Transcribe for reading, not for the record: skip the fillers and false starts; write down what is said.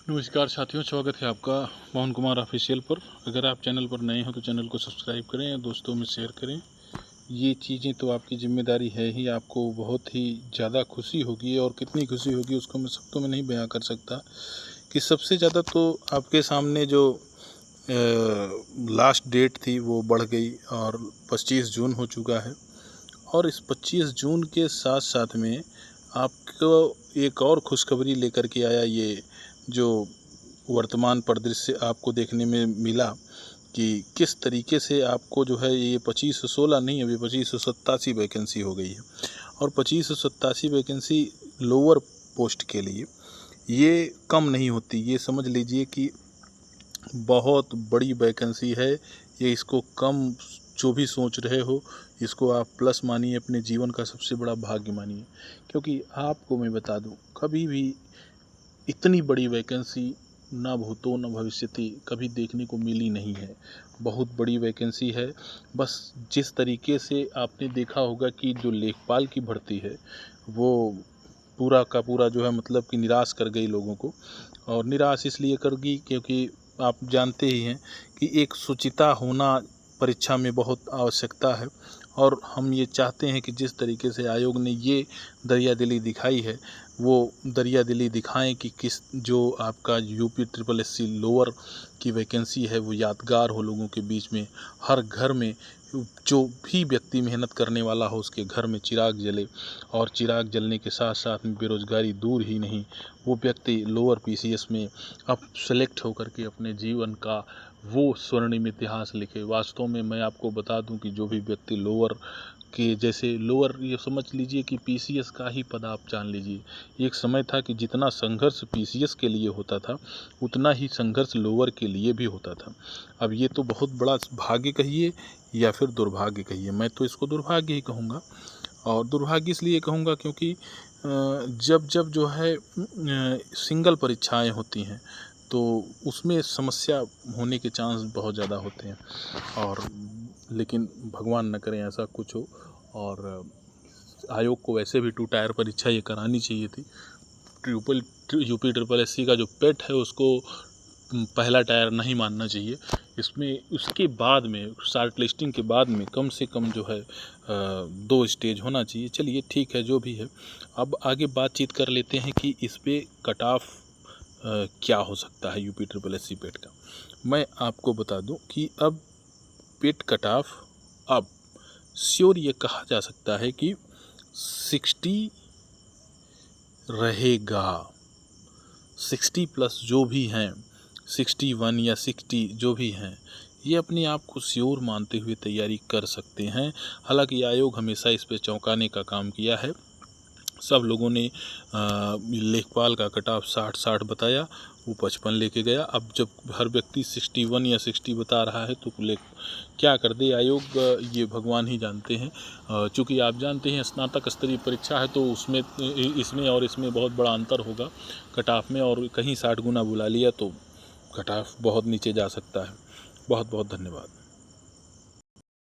नमस्कार साथियों, स्वागत है आपका पवन कुमार ऑफिशियल पर। अगर आप चैनल पर नए हो तो चैनल को सब्सक्राइब करें और दोस्तों में शेयर करें। ये चीज़ें तो आपकी जिम्मेदारी है ही, आपको बहुत ही ज़्यादा खुशी होगी और कितनी खुशी होगी उसको मैं शब्दों में नहीं बयां कर सकता। कि सबसे ज़्यादा तो आपके सामने जो लास्ट डेट थी वो बढ़ गई और 25 जून हो चुका है। और इस 25 जून के साथ साथ में आपको एक और खुशखबरी लेकर के आया, ये जो वर्तमान परिदृश्य आपको देखने में मिला कि किस तरीके से आपको जो है ये 2516 नहीं, अभी 2587 वैकेंसी हो गई है। और 2587 वैकेंसी लोअर पोस्ट के लिए ये कम नहीं होती, ये समझ लीजिए कि बहुत बड़ी वैकेंसी है ये। इसको कम जो भी सोच रहे हो, इसको आप प्लस मानिए, अपने जीवन का सबसे बड़ा भाग्य मानिए। क्योंकि आपको मैं बता दूं, कभी भी इतनी बड़ी वैकेंसी ना भूतो न भविष्यति कभी देखने को मिली नहीं है। बहुत बड़ी वैकेंसी है। बस जिस तरीके से आपने देखा होगा कि जो लेखपाल की भर्ती है वो पूरा का पूरा जो है मतलब कि निराश कर गई लोगों को। और निराश इसलिए कर गई क्योंकि आप जानते ही हैं कि एक शुचिता होना परीक्षा में बहुत आवश्यकता है। और हम ये चाहते हैं कि जिस तरीके से आयोग ने ये दरियादिली दिखाई है वो दरियादिली दिखाएं कि किस जो आपका यूपी ट्रिपल एससी लोअर की वैकेंसी है वो यादगार हो लोगों के बीच में। हर घर में जो भी व्यक्ति मेहनत करने वाला हो उसके घर में चिराग जले, और चिराग जलने के साथ साथ में बेरोजगारी दूर ही नहीं, वो व्यक्ति लोअर पीसीएस में अब सेलेक्ट होकर के अपने जीवन का वो स्वर्णिम इतिहास लिखे। वास्तव में मैं आपको बता दूं कि जो भी व्यक्ति लोअर के जैसे लोअर, ये समझ लीजिए कि पीसीएस का ही पद आप जान लीजिए। एक समय था कि जितना संघर्ष पीसीएस के लिए होता था उतना ही संघर्ष लोअर के लिए भी होता था। अब ये तो बहुत बड़ा भाग्य कहिए या फिर दुर्भाग्य कहिए, मैं तो इसको दुर्भाग्य ही कहूँगा। और दुर्भाग्य इसलिए कहूँगा क्योंकि जब जब जो है सिंगल परीक्षाएं होती हैं तो उसमें समस्या होने के चांस बहुत ज़्यादा होते हैं। और लेकिन भगवान न करें ऐसा कुछ हो। और आयोग को वैसे भी 2 टायर परीक्षा ये करानी चाहिए थी। यूपी ट्रिपल एससी का जो पेट है उसको पहला टायर नहीं मानना चाहिए। इसमें उसके बाद में शॉर्ट लिस्टिंग के बाद में कम से कम जो है 2 स्टेज होना चाहिए। चलिए ठीक है, जो भी है। अब आगे बातचीत कर लेते हैं कि इस पे कट ऑफ क्या हो सकता है यूपी ट्रिपल एससी पेट का। मैं आपको बता दूं कि अब पेट कट ऑफ अब श्योर ये कहा जा सकता है कि 60 रहेगा। 60 प्लस जो भी हैं, 61 या 60 जो भी हैं, ये अपने आप को श्योर मानते हुए तैयारी कर सकते हैं। हालांकि आयोग हमेशा इस पे चौंकाने का काम किया है। सब लोगों ने लेखपाल का कट ऑफ 60 बताया, वो 55 लेके गया। अब जब हर व्यक्ति 61 या 60 बता रहा है तो क्या कर दे आयोग, ये भगवान ही जानते हैं। चूँकि आप जानते हैं स्नातक स्तरीय परीक्षा है तो उसमें इसमें और इसमें बहुत बड़ा अंतर होगा कट ऑफ में, और कहीं 60 गुना बुला लिया तो कट ऑफ बहुत नीचे जा सकता है। बहुत बहुत धन्यवाद।